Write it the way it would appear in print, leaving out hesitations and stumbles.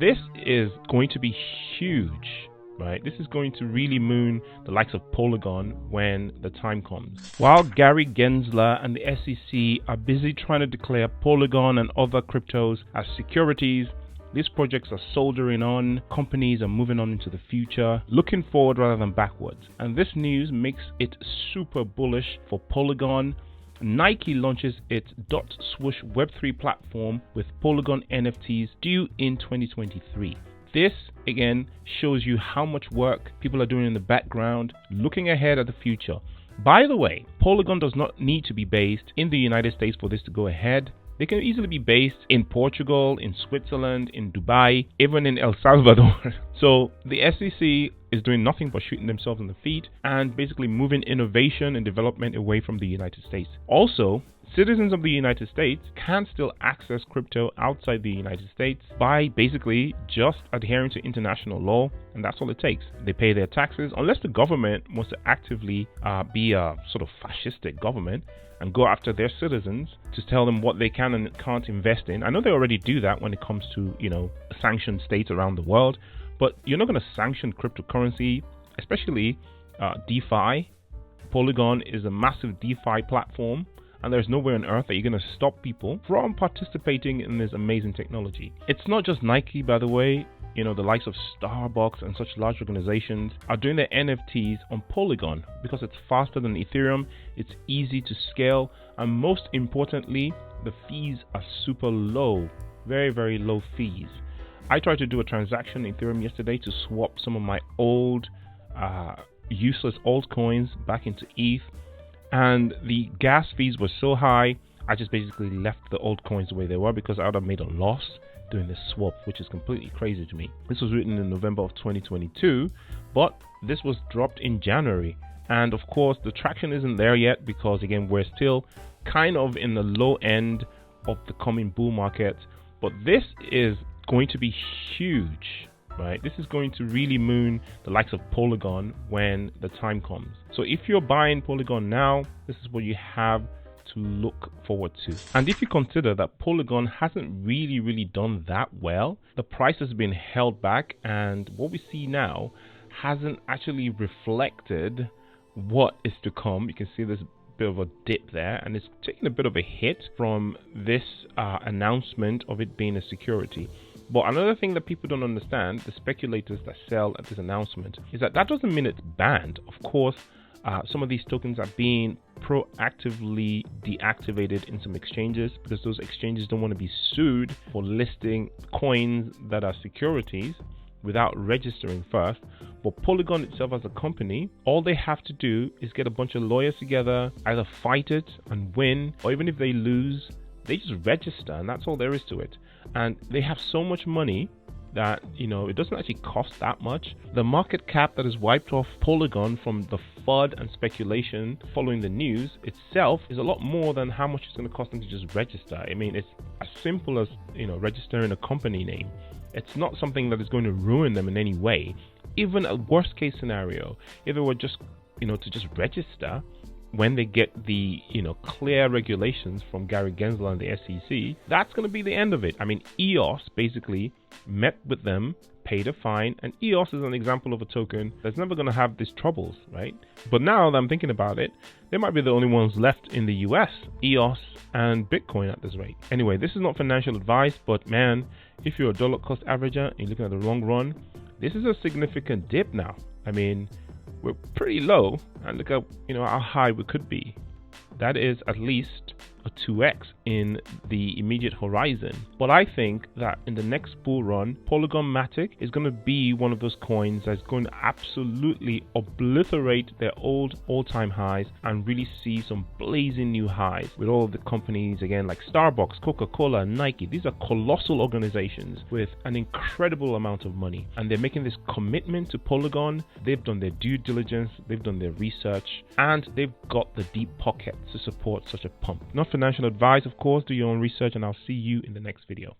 This is going to be huge, right? This is going to really moon the likes of Polygon when the time comes. While Gary Gensler and the SEC are busy trying to declare Polygon and other cryptos as securities, these projects are soldering on, companies are moving on into the future, looking forward rather than backwards. And this news makes it super bullish for Polygon. Nike launches its .SWOOSH Web3 platform with Polygon NFTs due in 2023. This, again, shows you how much work people are doing in the background, looking ahead at the future. By the way, Polygon does not need to be based in the United States for this to go ahead. They can easily be based in Portugal, in Switzerland, in Dubai, even in El Salvador. So the SEC is doing nothing but shooting themselves in the feet and basically moving innovation and development away from the United States. Also, citizens of the United States can still access crypto outside the United States by basically just adhering to international law, and that's all it takes. They pay their taxes, unless the government wants to actively be a sort of fascistic government and go after their citizens to tell them what they can and can't invest in. I know they already do that when it comes to, sanctioned states around the world, but you're not going to sanction cryptocurrency, especially DeFi. Polygon is a massive DeFi platform, and there's nowhere on earth that you're going to stop people from participating in this amazing technology. It's not just Nike, by the way. The likes of Starbucks and such large organizations are doing their NFTs on Polygon because it's faster than Ethereum, it's easy to scale, and most importantly, the fees are super low, very, very low fees. I tried to do a transaction in Ethereum yesterday to swap some of my old useless altcoins back into ETH, and the gas fees were so high, I just basically left the old coins the way they were because I would have made a loss doing this swap, which is completely crazy to me. This was written in November of 2022, but this was dropped in January. And of course, the traction isn't there yet because, again, we're still kind of in the low end of the coming bull market. But this is going to be huge, right? This is going to really moon the likes of Polygon when the time comes. So if you're buying Polygon now, this is what you have to look forward to. And if you consider that Polygon hasn't really done that well, the price has been held back, and what we see now hasn't actually reflected what is to come. You can see there's a bit of a dip there, and it's taking a bit of a hit from this announcement of it being a security. But another thing that people don't understand, the speculators that sell at this announcement, is that doesn't mean it's banned. Of course, some of these tokens are being proactively deactivated in some exchanges because those exchanges don't want to be sued for listing coins that are securities without registering first. But Polygon itself as a company, all they have to do is get a bunch of lawyers together, either fight it and win, or even if they lose, they just register, and that's all there is to it. And they have so much money that it doesn't actually cost that much. The market cap that is wiped off Polygon from the FUD and speculation following the news itself is a lot more than how much it's going to cost them to just register. I mean, it's as simple as registering a company name. It's not something that is going to ruin them in any way. Even a worst case scenario, if it were just to just register, when they get the clear regulations from Gary Gensler and the SEC, that's going to be the end of it. I mean, EOS basically met with them, paid a fine, and EOS is an example of a token that's never going to have these troubles, right? But now that I'm thinking about it, they might be the only ones left in the US, EOS and Bitcoin at this rate. Anyway, this is not financial advice, but man, if you're a dollar cost averager and you're looking at the long run, this is a significant dip now. I mean, we're pretty low, and look at how high we could be. That is at least a 2x in the immediate horizon. But I think that in the next bull run, Polygon Matic is going to be one of those coins that's going to absolutely obliterate their old all-time highs and really see some blazing new highs with all of the companies, again, like Starbucks, Coca-Cola, Nike. These are colossal organizations with an incredible amount of money, and they're making this commitment to Polygon. They've done their due diligence, they've done their research, and they've got the deep pockets to support such a pump. Not financial advice, of course. Do your own research, and I'll see you in the next video.